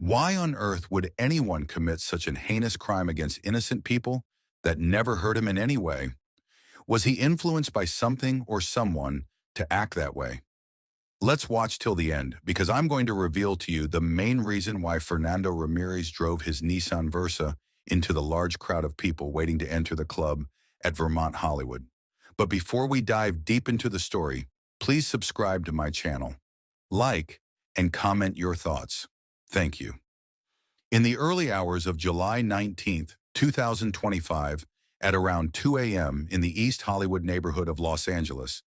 Why on earth would anyone commit such an heinous crime against innocent people that never hurt him in any way? Was he influenced by something or someone to act that way? Let's watch till the end, because I'm going to reveal to you the main reason why Fernando Ramirez drove his Nissan Versa into the large crowd of people waiting to enter the club at Vermont Hollywood. But before we dive deep into the story, please subscribe to my channel, like, and comment your thoughts. Thank you. In the early hours of July 19th, 2025, at around 2 a.m. in the East Hollywood neighborhood of Los Angeles,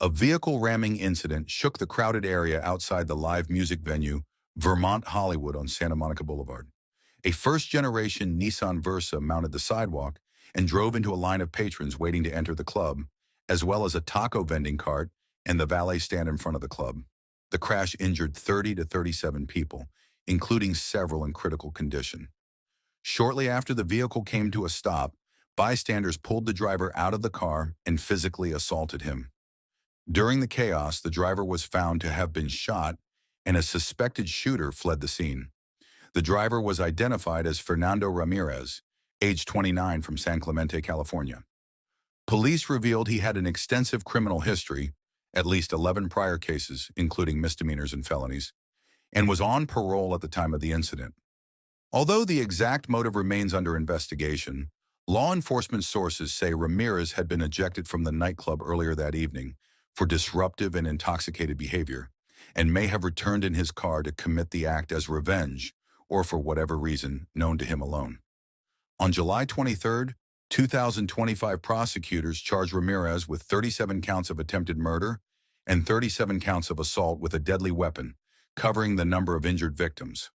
a vehicle ramming incident shook the crowded area outside the live music venue Vermont Hollywood on Santa Monica Boulevard. A first-generation Nissan Versa mounted the sidewalk and drove into a line of patrons waiting to enter the club, as well as a taco vending cart and the valet stand in front of the club. The crash injured 30 to 37 people, including several in critical condition. Shortly after the vehicle came to a stop, bystanders pulled the driver out of the car and physically assaulted him. During the chaos, the driver was found to have been shot, and a suspected shooter fled the scene. The driver was identified as Fernando Ramirez, age 29, from San Clemente, California. Police revealed he had an extensive criminal history, at least 11 prior cases, including misdemeanors and felonies, and was on parole at the time of the incident. Although the exact motive remains under investigation, law enforcement sources say Ramirez had been ejected from the nightclub earlier that evening for disruptive and intoxicated behavior, and may have returned in his car to commit the act as revenge or for whatever reason known to him alone. On July 23, 2025, prosecutors charged Ramirez with 37 counts of attempted murder and 37 counts of assault with a deadly weapon, covering the number of injured victims.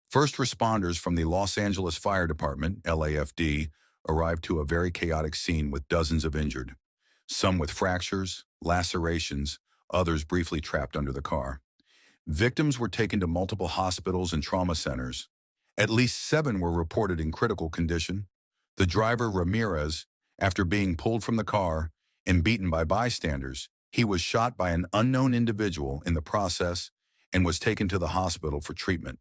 First responders from the Los Angeles Fire Department, LAFD, arrived to a very chaotic scene with dozens of injured, some with fractures, lacerations, others briefly trapped under the car. Victims were taken to multiple hospitals and trauma centers. At least 7 were reported in critical condition. The driver, Ramirez, after being pulled from the car and beaten by bystanders, he was shot by an unknown individual in the process and was taken to the hospital for treatment.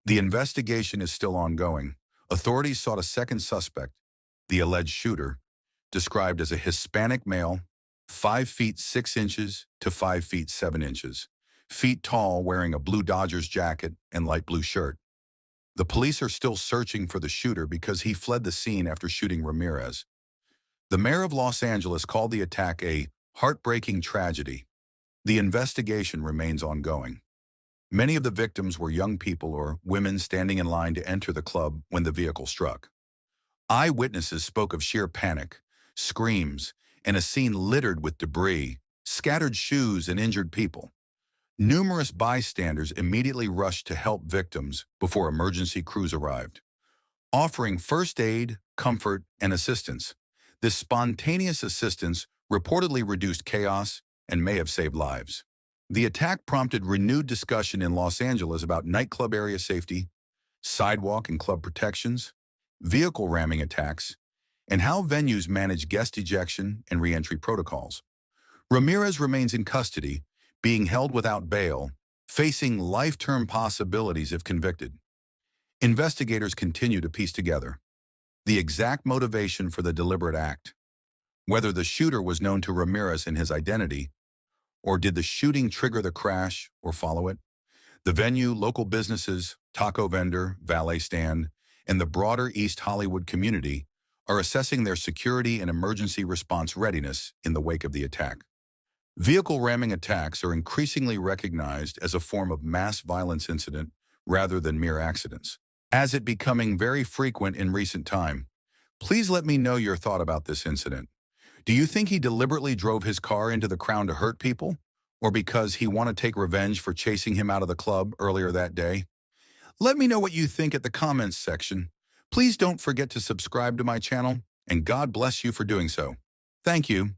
The investigation is still ongoing. Authorities sought a second suspect, the alleged shooter, described as a Hispanic male, 5 feet 6 inches to 5 feet 7 inches, feet tall, wearing a blue Dodgers jacket and light blue shirt. The police are still searching for the shooter because he fled the scene after shooting Ramirez. The mayor of Los Angeles called the attack a heartbreaking tragedy. The investigation remains ongoing. Many of the victims were young people or women standing in line to enter the club when the vehicle struck. Eyewitnesses spoke of sheer panic, screams, and a scene littered with debris, scattered shoes, and injured people. Numerous bystanders immediately rushed to help victims before emergency crews arrived, offering first aid, comfort, and assistance. This spontaneous assistance reportedly reduced chaos and may have saved lives. The attack prompted renewed discussion in Los Angeles about nightclub area safety, sidewalk and club protections, vehicle ramming attacks, and how venues manage guest ejection and re-entry protocols. Ramirez remains in custody, being held without bail, facing life-term possibilities if convicted. Investigators continue to piece together the exact motivation for the deliberate act, whether the shooter was known to Ramirez in his identity, or did the shooting trigger the crash or follow it? The venue, local businesses, taco vendor, valet stand, and the broader East Hollywood community are assessing their security and emergency response readiness in the wake of the attack. Vehicle ramming attacks are increasingly recognized as a form of mass violence incident rather than mere accidents, as it becoming very frequent in recent time. Please let me know your thought about this incident. Do you think he deliberately drove his car into the crowd to hurt people, or because he wanted to take revenge for chasing him out of the club earlier that day? Let me know what you think at the comments section. Please don't forget to subscribe to my channel, and God bless you for doing so. Thank you.